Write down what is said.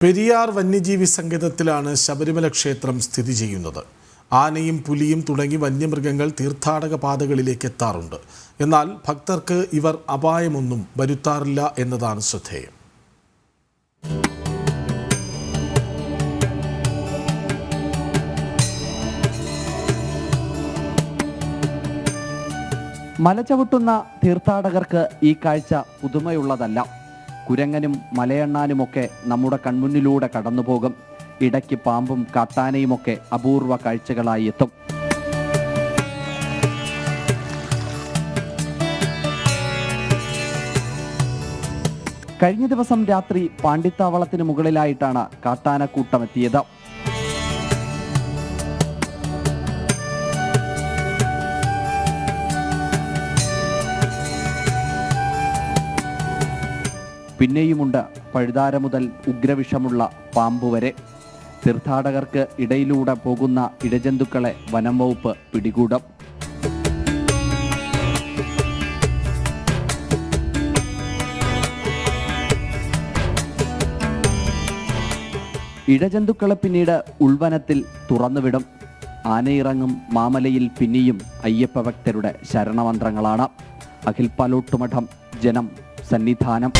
പെരിയാർ വന്യജീവി സങ്കേതത്തിലാണ് ശബരിമല ക്ഷേത്രം സ്ഥിതി ചെയ്യുന്നത്. ആനയും പുലിയും തുടങ്ങി വന്യമൃഗങ്ങൾ തീർത്ഥാടക പാതകളിലേക്ക് എത്താറുണ്ട്. എന്നാൽ ഭക്തർക്ക് ഇവർ അപായമൊന്നും വരുത്താറില്ല എന്നതാണ് ശ്രദ്ധേയം. മലചവിട്ടുന്ന തീർത്ഥാടകർക്ക് ഈ കാഴ്ച പുതുമയുള്ളതല്ല. കുരങ്ങനും മലയണ്ണാനുമൊക്കെ നമ്മുടെ കൺമുന്നിലൂടെ കടന്നുപോകും. ഇടയ്ക്ക് പാമ്പും കാട്ടാനയുമൊക്കെ അപൂർവ കാഴ്ചകളായി എത്തും. കഴിഞ്ഞ ദിവസം രാത്രി പാണ്ടിത്താവളത്തിന് മുകളിലായിട്ടാണ് കാട്ടാനക്കൂട്ടമെത്തിയത്. പിന്നെയുമുണ്ട് പഴുതാര മുതൽ ഉഗ്രവിഷമുള്ള പാമ്പ് വരെ. തീർത്ഥാടകർക്ക് ഇടയിലൂടെ പോകുന്ന ഇഴജന്തുക്കളെ വനം വകുപ്പ് പിടികൂടും. ഇഴജന്തുക്കളെ പിന്നീട് ഉൾവനത്തിൽ തുറന്നുവിടും. ആനയിറങ്ങും മാമലയിൽ പിന്നെയും അയ്യപ്പ ഭക്തരുടെ ശരണമന്ത്രങ്ങളാണ്. അഖിൽ പാലോട്ടുമഠം, ജനം, സന്നിധാനം.